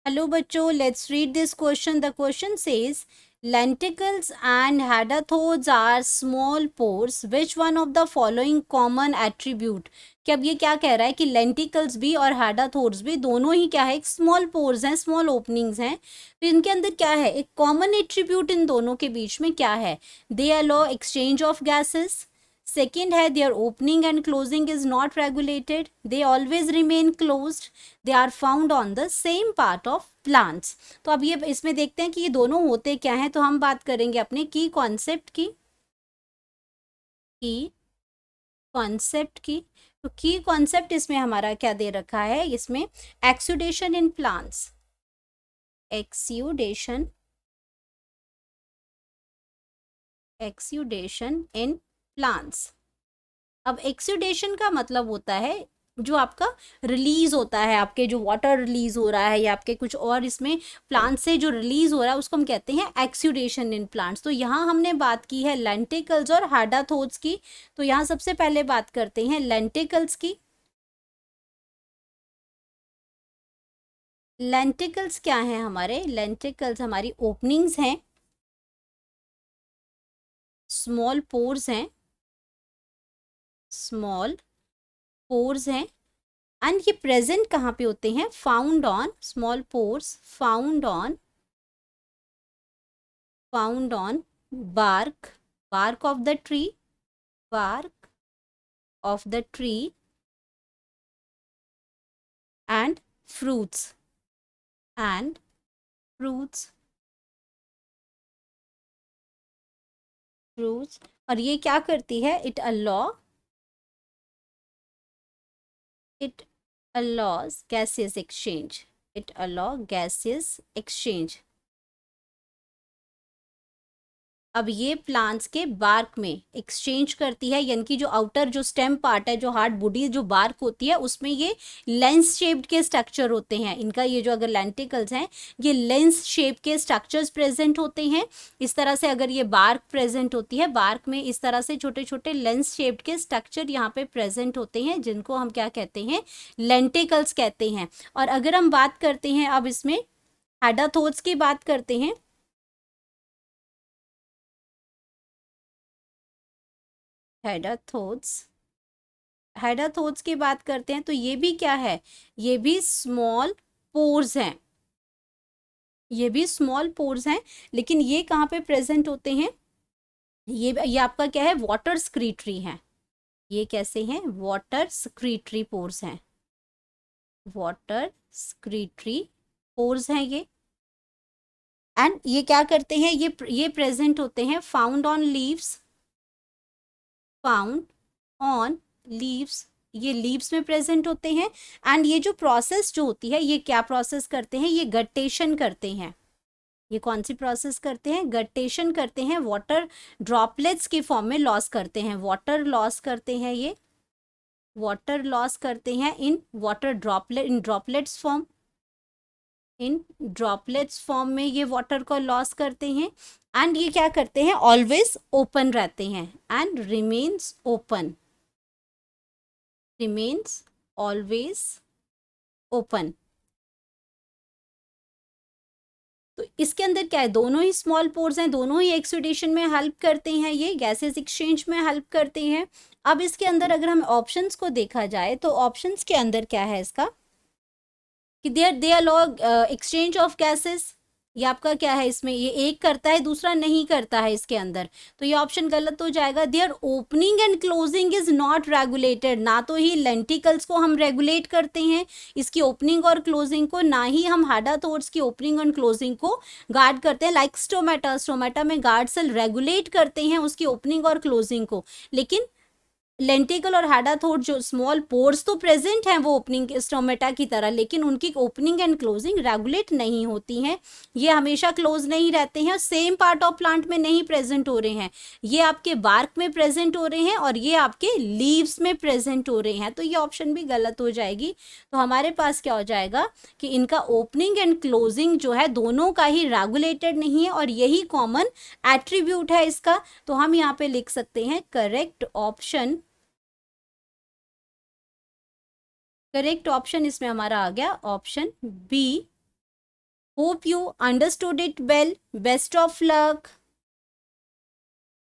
Hello बच्चों, let's read this question. The question says lenticles and hadathos are small pores. Which one of the following common attribute? कि अब ये क्या कह रहा है कि लेंटिकल्स भी और हाडाथोर्स भी दोनों ही क्या है, एक स्मॉल पोर्स हैं, स्मॉल ओपनिंग्स हैं. तो इनके अंदर क्या है, एक कॉमन एट्रीब्यूट इन दोनों के बीच में क्या है? They allow exchange of gases. Second है, their opening and closing is not regulated. They always remain closed. They are found on the same part of plants. तो अब ये इसमें देखते हैं कि ये दोनों होते क्या हैं. तो हम बात करेंगे अपने की कॉन्सेप्ट की. तो की कॉन्सेप्ट इसमें हमारा क्या दे रखा है, इसमें exudation in plants. Exudation in plants. अब एक्सुडेशन का मतलब होता है जो आपका रिलीज होता है, आपके जो वाटर रिलीज हो रहा है या आपके कुछ और इसमें प्लांट से जो रिलीज हो रहा है उसको हम कहते हैं एक्सुडेशन इन प्लांट्स. तो यहाँ हमने बात की है लेंटिकल्स और हाडाथोट्स की. तो यहाँ सबसे पहले बात करते हैं लेंटिकल्स की. लेंटिकल्स क्या है हमारे? लेंटिकल्स हमारी ओपनिंग्स हैं, स्मॉल पोर्स हैं, स्मॉल पोर्स हैं. एंड ये प्रेजेंट कहाँ पे होते हैं? Found on small pores, found on bark of the tree, bark of the tree and fruits, and fruits. और ये क्या करती है? it allows gaseous exchange. अब ये प्लांट्स के बार्क में एक्सचेंज करती है, यानी कि जो आउटर जो स्टेम पार्ट है, जो हार्ड बॉडी जो बार्क होती है, उसमें ये लेंस शेप्ड के स्ट्रक्चर होते हैं इनका. ये जो अगर लेंटिकल्स हैं ये लेंस शेप के स्ट्रक्चर्स प्रेजेंट होते हैं. इस तरह से अगर ये बार्क प्रेजेंट होती है, बार्क में इस तरह से छोटे छोटे लेंस शेप्ड के स्ट्रक्चर यहाँ पे प्रेजेंट होते हैं, जिनको हम क्या कहते हैं? लेंटिकल्स कहते हैं. और अगर हम बात करते हैं अब इसमें हाडाथोट्स की बात करते हैं. हेडाथोट्स की बात करते हैं तो ये भी क्या है? ये भी स्मॉल पोर्स हैं. लेकिन ये कहाँ पे प्रेजेंट होते हैं? ये आपका क्या है? वाटर स्क्रीटरी हैं. ये कैसे हैं? वाटर स्क्रीटरी पोर्स हैं. वाटर स्क्रीटरी पोर्स हैं ये. एंड ये क्या करते हैं? ये प्रेजेंट होते हैं फाउंड ऑन लीव्स. ये लीव्स में प्रेजेंट होते हैं. एंड ये जो प्रोसेस जो होती है, ये क्या प्रोसेस करते हैं? ये गट्टेशन करते हैं. ये कौन सी प्रोसेस करते हैं? गट्टेशन करते हैं. वाटर ड्रॉपलेट्स के फॉर्म में लॉस करते हैं. वाटर लॉस करते हैं in water droplet in droplets form में ये वाटर को लॉस करते हैं. एंड ये क्या करते हैं? ऑलवेज ओपन रहते हैं. And remains always open. तो इसके अंदर क्या है? दोनों ही स्मॉल पोर्स हैं, दोनों ही एक्सुडेशन में हेल्प करते हैं, ये गैसेस एक्सचेंज में हेल्प करते हैं. अब इसके अंदर अगर हम ऑप्शंस को देखा जाए तो ऑप्शंस के अंदर क्या है इसका कि दे अलाउ एक्सचेंज ऑफ गैसेस. ये आपका क्या है? इसमें ये एक करता है, दूसरा नहीं करता है इसके अंदर. तो ये ऑप्शन गलत हो जाएगा. There opening and closing is not regulated. ना तो ही लेंटिकल्स को हम रेगुलेट करते हैं, इसकी ओपनिंग और क्लोजिंग को, ना ही हम हाडाथोट्स की ओपनिंग और क्लोजिंग को गार्ड करते हैं. लाइक स्टोमेटा में गार्ड सेल रेगुलेट करते हैं उसकी ओपनिंग और क्लोजिंग को. लेकिन लेंटिकल और हाडाथोट जो स्मॉल पोर्स तो प्रेजेंट हैं वो ओपनिंग स्टोमेटा की तरह, लेकिन उनकी ओपनिंग एंड क्लोजिंग रेगुलेट नहीं होती हैं. ये हमेशा क्लोज नहीं रहते हैं, सेम पार्ट ऑफ प्लांट में नहीं प्रेजेंट हो रहे हैं. ये आपके बार्क में प्रेजेंट हो रहे हैं और ये आपके लीव्स में प्रेजेंट हो रहे हैं. तो ये ऑप्शन भी गलत हो जाएगी. तो हमारे पास क्या हो जाएगा कि इनका ओपनिंग एंड क्लोजिंग जो है दोनों का ही रेगुलेटेड नहीं है, और यही कॉमन एट्रीब्यूट है इसका. तो हम यहाँ पे लिख सकते हैं करेक्ट ऑप्शन इसमें हमारा आ गया option b. Hope you understood it well, best of luck.